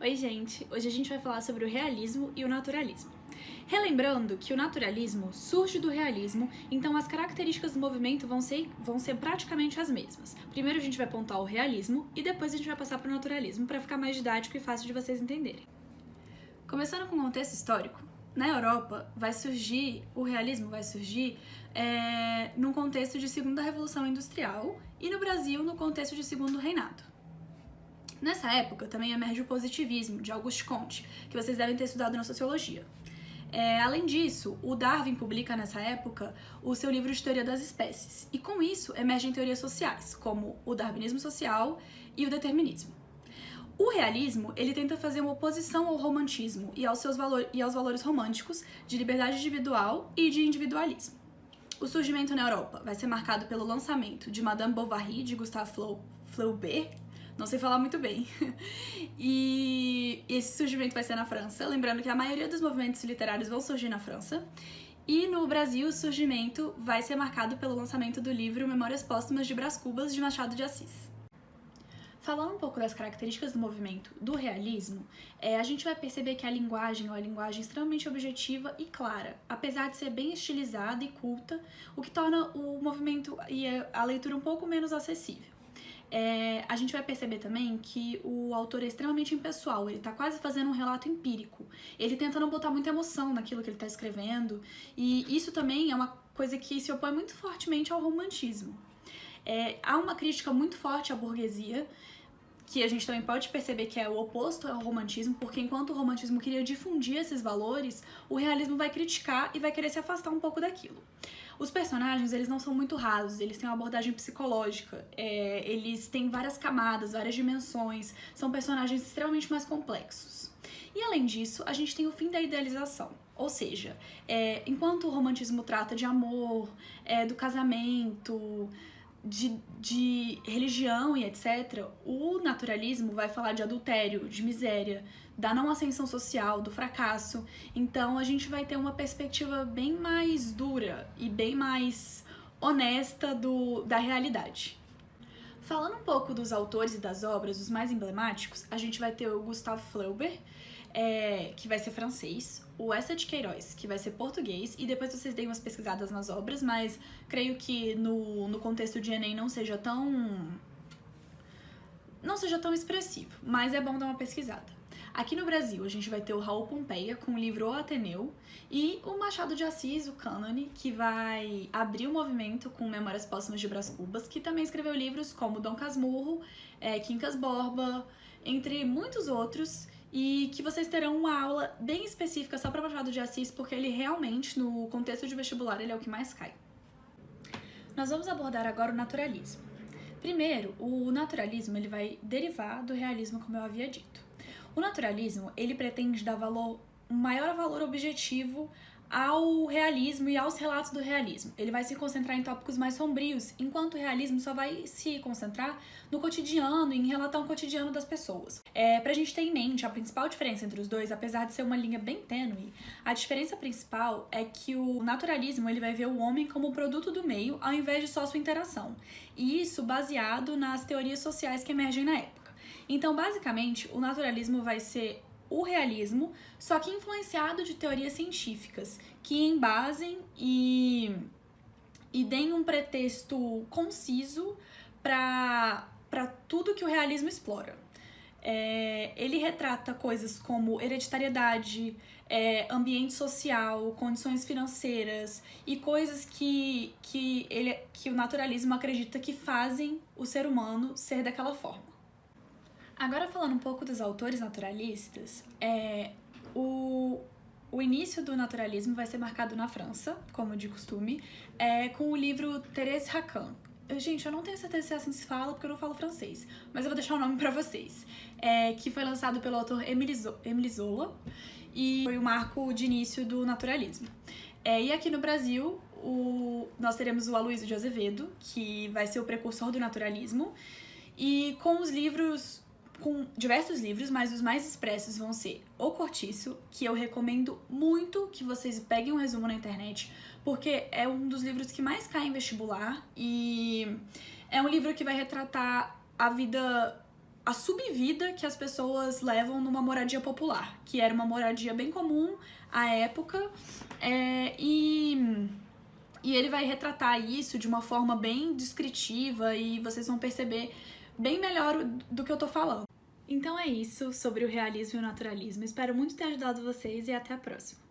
Oi gente, hoje a gente vai falar sobre o realismo e o naturalismo. Relembrando que o naturalismo surge do realismo, então as características do movimento vão ser praticamente as mesmas. Primeiro a gente vai pontuar o realismo e depois a gente vai passar para o naturalismo para ficar mais didático e fácil de vocês entenderem. Começando com o contexto histórico, na Europa o realismo vai surgir num contexto de Segunda Revolução Industrial e no Brasil no contexto de Segundo Reinado. Nessa época também emerge o positivismo de Auguste Comte, que vocês devem ter estudado na sociologia. Além disso, o Darwin publica nessa época o seu livro de Teoria das Espécies, e com isso emergem teorias sociais, como o darwinismo social e o determinismo. O realismo, ele tenta fazer uma oposição ao romantismo e aos valores românticos de liberdade individual e de individualismo. O surgimento na Europa vai ser marcado pelo lançamento de Madame Bovary, de Gustave Flaubert, não sei falar muito bem, e esse surgimento vai ser na França, lembrando que a maioria dos movimentos literários vão surgir na França, e no Brasil o surgimento vai ser marcado pelo lançamento do livro Memórias Póstumas de Brás Cubas, de Machado de Assis. Falando um pouco das características do movimento do realismo, a gente vai perceber que a linguagem é uma linguagem extremamente objetiva e clara, apesar de ser bem estilizada e culta, o que torna o movimento e a leitura um pouco menos acessível. A gente vai perceber também que o autor é extremamente impessoal, ele tá quase fazendo um relato empírico, ele tenta não botar muita emoção naquilo que ele tá escrevendo, e isso também é uma coisa que se opõe muito fortemente ao romantismo. Há uma crítica muito forte à burguesia, que a gente também pode perceber que é o oposto ao romantismo, porque enquanto o romantismo queria difundir esses valores, o realismo vai criticar e vai querer se afastar um pouco daquilo. Os personagens, eles não são muito rasos, eles têm uma abordagem psicológica, eles têm várias camadas, várias dimensões, são personagens extremamente mais complexos. E além disso, a gente tem o fim da idealização, ou seja, enquanto o romantismo trata de amor, do casamento, de religião e etc., o naturalismo vai falar de adultério, de miséria, da não ascensão social, do fracasso. Então a gente vai ter uma perspectiva bem mais dura e bem mais honesta da realidade. Falando um pouco dos autores e das obras, os mais emblemáticos, a gente vai ter o Gustave Flaubert, que vai ser francês, o Eça de Queiroz, que vai ser português, e depois vocês deem umas pesquisadas nas obras, mas creio que no contexto de Enem não seja tão expressivo, mas é bom dar uma pesquisada. Aqui no Brasil, a gente vai ter o Raul Pompeia com o livro O Ateneu e o Machado de Assis, o Cânone, que vai abrir o movimento com Memórias Póstumas de Brás Cubas, que também escreveu livros como Dom Casmurro, Quincas Borba, entre muitos outros, e que vocês terão uma aula bem específica só para Machado de Assis, porque ele realmente, no contexto de vestibular, ele é o que mais cai. Nós vamos abordar agora o naturalismo. Primeiro, o naturalismo ele vai derivar do realismo, como eu havia dito. O naturalismo, ele pretende dar um maior valor objetivo ao realismo e aos relatos do realismo. Ele vai se concentrar em tópicos mais sombrios, enquanto o realismo só vai se concentrar no cotidiano, em relatar um cotidiano das pessoas. Pra gente ter em mente, a principal diferença entre os dois, apesar de ser uma linha bem tênue, a diferença principal é que o naturalismo ele vai ver o homem como produto do meio, ao invés de só sua interação. E isso baseado nas teorias sociais que emergem na época. Então, basicamente, o naturalismo vai ser o realismo, só que influenciado de teorias científicas, que embasem e deem um pretexto conciso para tudo que o realismo explora. Ele retrata coisas como hereditariedade, ambiente social, condições financeiras e coisas que o naturalismo acredita que fazem o ser humano ser daquela forma. Agora falando um pouco dos autores naturalistas, o início do naturalismo vai ser marcado na França, como de costume, com o livro Thérèse Racan. Gente, eu não tenho certeza se assim se fala, porque eu não falo francês, mas eu vou deixar o nome pra vocês. Que foi lançado pelo autor Émile Zola e foi o marco de início do naturalismo. E aqui no Brasil, nós teremos o Aloysio de Azevedo, que vai ser o precursor do naturalismo, e com diversos livros, mas os mais expressos vão ser O Cortiço, que eu recomendo muito que vocês peguem um resumo na internet, porque é um dos livros que mais cai em vestibular e É um livro que vai retratar a subvida que as pessoas levam numa moradia popular, que era uma moradia bem comum à época, e ele vai retratar isso de uma forma bem descritiva e vocês vão perceber bem melhor do que eu tô falando. Então é isso sobre o realismo e o naturalismo. Espero muito ter ajudado vocês e até a próxima.